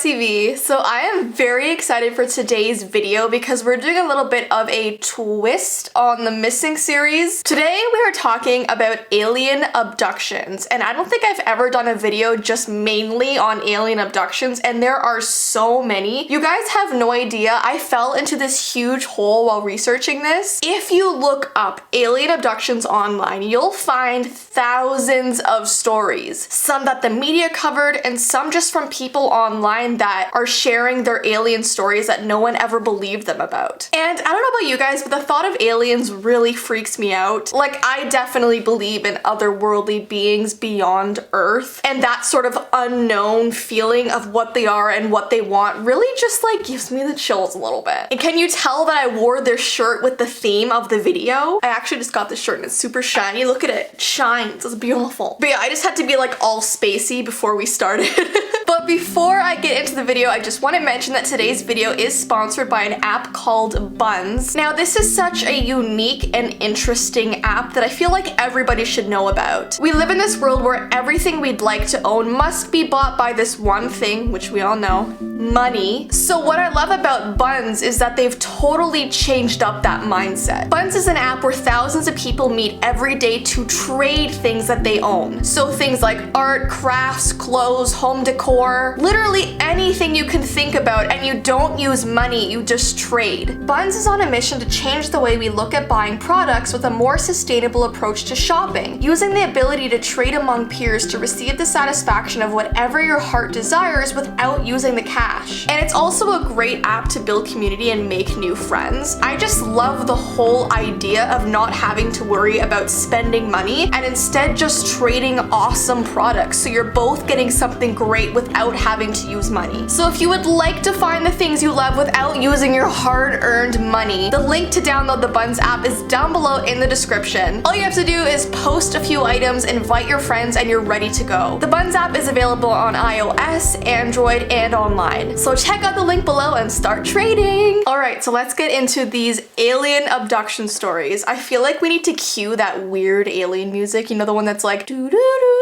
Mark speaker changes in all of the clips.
Speaker 1: Jessii Vee. So I am very excited for today's video because we're doing a little bit of a twist on the Missing series. Today we are talking about alien abductions, and I don't think I've ever done a video just mainly on alien abductions, and there are so many. You guys have no idea. I fell into this huge hole while researching this. If you look up alien abductions online, you'll find thousands of stories. Some that the media covered and some just from people online that are sharing their alien stories that no one ever believed them about. And I don't know about you guys, but the thought of aliens really freaks me out. Like, I definitely believe in otherworldly beings beyond Earth, and that sort of unknown feeling of what they are and what they want really just like gives me the chills a little bit. And can you tell that I wore this shirt with the theme of the video? I actually just got this shirt and it's super shiny. Look at it. It shines. It's beautiful. But yeah, I just had to be like all spacey before we started. But before I get into the video, I just want to mention that today's video is sponsored by an app called Bunz. Now, this is such a unique and interesting app that I feel like everybody should know about. We live in this world where everything we'd like to own must be bought by this one thing, which we all know, money. So what I love about Bunz is that they've totally changed up that mindset. Bunz is an app where thousands of people meet every day to trade things that they own. So things like art, crafts, clothes, home decor, literally anything you can think about, and you don't use money, you just trade. Bunz is on a mission to change the way we look at buying products with a more sustainable approach to shopping, using the ability to trade among peers to receive the satisfaction of whatever your heart desires without using the cash. And it's also a great app to build community and make new friends. I just love the whole idea of not having to worry about spending money and instead just trading awesome products, so you're both getting something great without having to use money. So if you would like to find the things you love without using your hard-earned money, the link to download the Bunz app is down below in the description. All you have to do is post a few items, invite your friends, and you're ready to go. The Bunz app is available on iOS, Android, and online. So check out the link below and start trading. Alright, so let's get into these alien abduction stories. I feel like we need to cue that weird alien music, you know, the one that's like doo doo doo.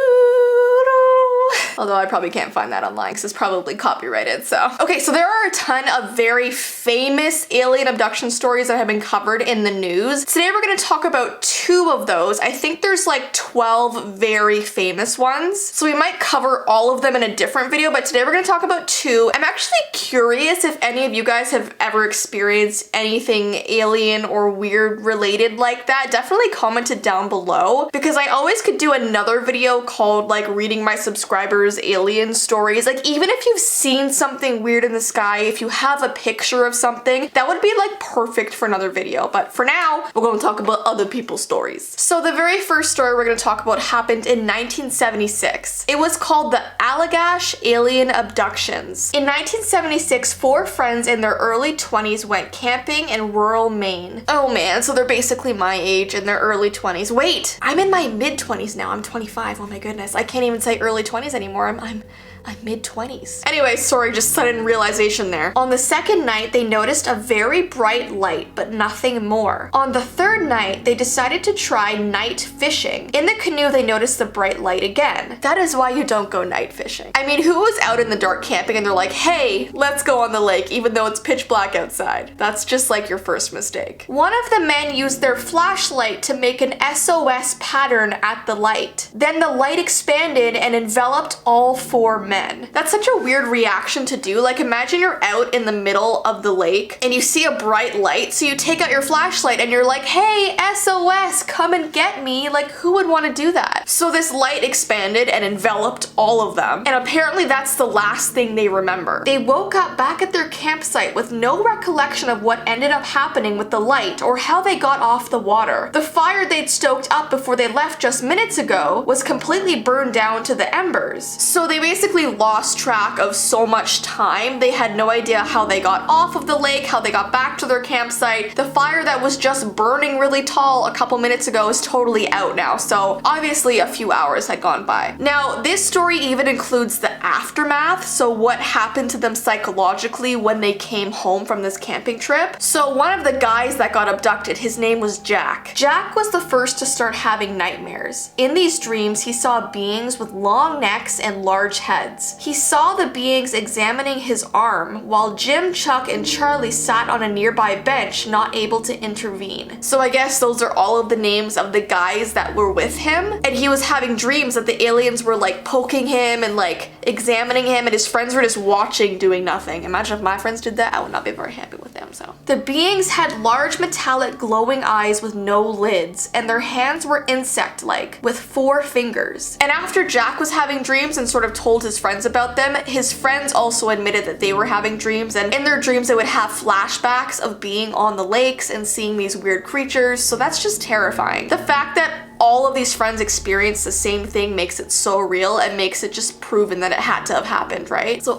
Speaker 1: Although I probably can't find that online because it's probably copyrighted, so. Okay, so there are a ton of very famous alien abduction stories that have been covered in the news. Today we're gonna talk about 2 of those. I think there's like 12 very famous ones. So we might cover all of them in a different video, but today we're gonna talk about 2. I'm actually curious if any of you guys have ever experienced anything alien or weird related like that. Definitely comment it down below, because I always could do another video called like reading my subscribers' alien stories. Like, even if you've seen something weird in the sky, if you have a picture of something, that would be like perfect for another video. But for now, we're going to talk about other people's stories. So the very first story we're going to talk about happened in 1976. It was called the Allagash alien abductions. In 1976, 4 friends in their early 20s went camping in rural Maine. Oh man, so they're basically my age in their early 20s. Wait, I'm in my mid-20s now. I'm 25. Oh my goodness. I can't even say early 20s anymore. I'm mid-20s. Anyway, sorry, just sudden realization there. On the second night, they noticed a very bright light, but nothing more. On the third night, they decided to try night fishing. In the canoe, they noticed the bright light again. That is why you don't go night fishing. I mean, who was out in the dark camping and they're like, hey, let's go on the lake, even though it's pitch black outside? That's just like your first mistake. One of the men used their flashlight to make an SOS pattern at the light. Then the light expanded and enveloped all 4 men. That's such a weird reaction to do. Like, imagine you're out in the middle of the lake and you see a bright light, so you take out your flashlight and you're like, hey, SOS, come and get me. Like, who would want to do that? So this light expanded and enveloped all of them, and apparently that's the last thing they remember. They woke up back at their campsite with no recollection of what ended up happening with the light or how they got off the water. The fire they'd stoked up before they left just minutes ago was completely burned down to the embers. So they basically lost track of so much time. They had no idea how they got off of the lake, how they got back to their campsite. The fire that was just burning really tall a couple minutes ago is totally out now, so obviously a few hours had gone by. Now, this story even includes the aftermath, so what happened to them psychologically when they came home from this camping trip. So one of the guys that got abducted, his name was Jack. Jack was the first to start having nightmares. In these dreams, he saw beings with long necks and large heads. He saw the beings examining his arm, while Jim, Chuck, and Charlie sat on a nearby bench, not able to intervene. So I guess those are all of the names of the guys that were with him, and he was having dreams that the aliens were like poking him and like examining him, and his friends were just watching, doing nothing. Imagine if my friends did that, I would not be very happy with them. So the beings had large metallic glowing eyes with no lids, and their hands were insect-like with 4 fingers. And after Jack was having dreams and sort of told his friends about them, his friends also admitted that they were having dreams, and in their dreams they would have flashbacks of being on the lakes and seeing these weird creatures. So that's just terrifying. The fact that all of these friends experienced the same thing makes it so real and makes it just proven that it had to have happened, right? So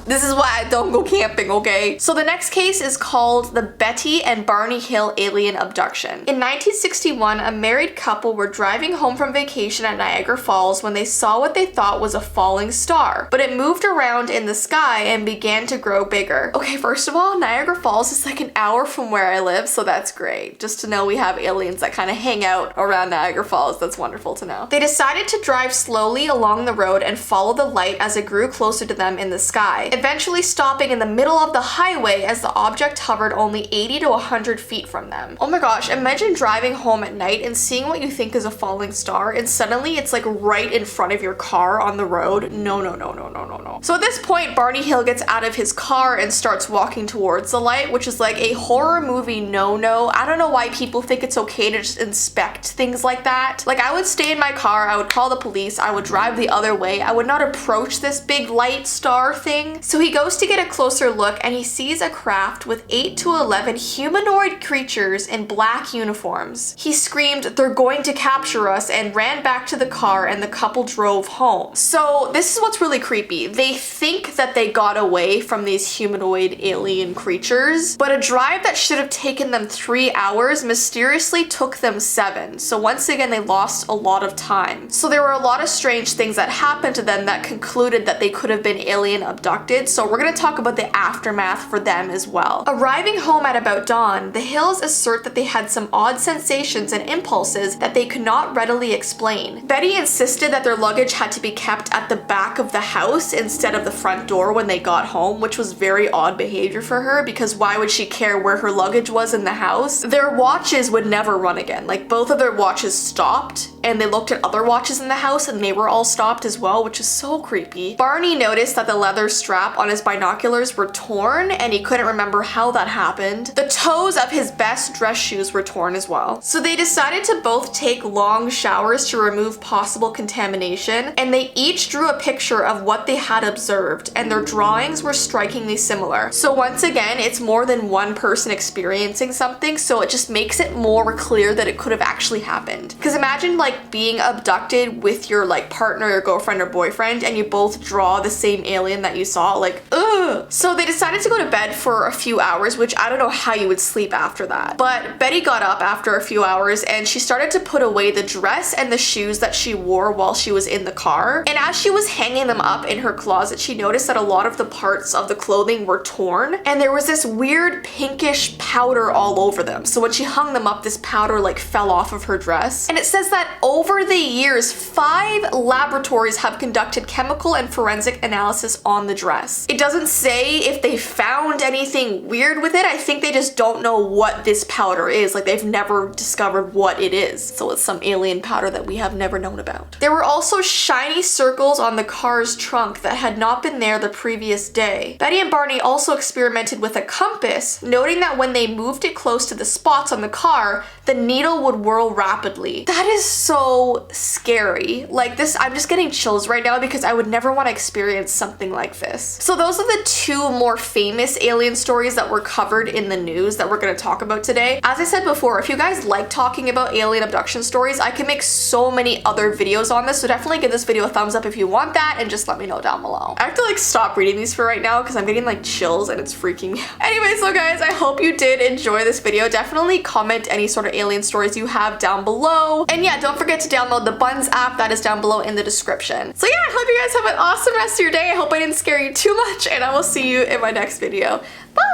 Speaker 1: this is why I don't go camping, okay? So the next case is called the Betty and Barney Hill alien abduction. In 1961, a married couple were driving home from vacation at Niagara Falls when they saw what they thought was a falling star, but it moved around in the sky and began to grow bigger. Okay, first of all, Niagara Falls is like an hour from where I live, so that's great. Just to know we have aliens that kind of hang out around Niagara Falls, that's wonderful to know. They decided to drive slowly along the road and follow the light as it grew closer to them in the sky, eventually stopping in the middle of the highway as the object hovered only 80 to 100 feet from them. Oh my gosh, imagine driving home at night and seeing what you think is a falling star, and suddenly it's like right in front of your car on the road. No, no, no, no, no, no, no. So at this point, Barney Hill gets out of his car and starts walking towards the light, which is like a horror movie no-no. I don't know why people think it's okay to just inspect things like that. Like, I would stay in my car, I would call the police, I would drive the other way, I would not approach this big light star thing. So he goes to get a closer look and he sees a craft with 8 to 11 humanoid creatures in black uniforms. He screamed, "They're going to capture us," and ran back to the car, and the couple drove home. So this is what's really creepy. They think that they got away from these humanoid alien creatures, but a drive that should have taken them 3 hours mysteriously took them 7. So once again, they lost a lot of time. So there were a lot of strange things that happened to them that concluded that they could have been alien abducted. So we're going to talk about the aftermath for them as well. Arriving home at about dawn, the Hills assert that they had some odd sensations and impulses that they could not readily explain. Betty insisted that their luggage had to be kept at the back of the house instead of the front door when they got home, which was very odd behavior for her, because why would she care where her luggage was in the house? Their watches would never run again. Like, both of their watches stopped, and they looked at other watches in the house and they were all stopped as well, which is so creepy. Barney noticed that the leather strap on his binoculars were torn and he couldn't remember how that happened. The toes of his best dress shoes were torn as well. So they decided to both take long showers to remove possible contamination, and they each drew a picture of what they had observed, and their drawings were strikingly similar. So once again, it's more than one person experiencing something, so it just makes it more clear that it could have actually happened. Because imagine like being abducted with your like partner or girlfriend or boyfriend, and you both draw the same alien that you saw, like, ugh. So they decided to go to bed for a few hours, which I don't know how you would sleep after that. But Betty got up after a few hours and she started to put away the dress and the shoes that she wore while she was in the car. And as she was hanging them up in her closet, she noticed that a lot of the parts of the clothing were torn, and there was this weird pinkish powder all over them. So when she hung them up, this powder like fell off of her dress. And it says that over the years, 5 laboratories have conducted chemical and forensic analysis on the dress. It doesn't say if they found anything weird with it. I think they just don't know what this powder is. Like, they've never discovered what it is. So it's some alien powder that we have never known about. There were also shiny circles on the car's trunk that had not been there the previous day. Betty and Barney also experimented with a compass, noting that when they moved it close to the spots on the car, the needle would whirl rapidly. That is so scary. Like, this, I'm just getting chills right now because I would never want to experience something like this. So those are the 2 more famous alien stories that were covered in the news that we're going to talk about today. As I said before, if you guys like talking about alien abduction stories, I can make so many other videos on this, so definitely give this video a thumbs up if you want that, and just let me know down below. I have to like stop reading these for right now because I'm getting like chills and it's freaking me out. Anyway, so guys, I hope you did enjoy this video. Definitely comment any sort of alien stories you have down below. And yeah, don't forget to download the Bunz app, that is down below in the description. So yeah, I hope you guys have an awesome rest of your day. I hope I didn't scare you too much, and I will see you in my next video. Bye!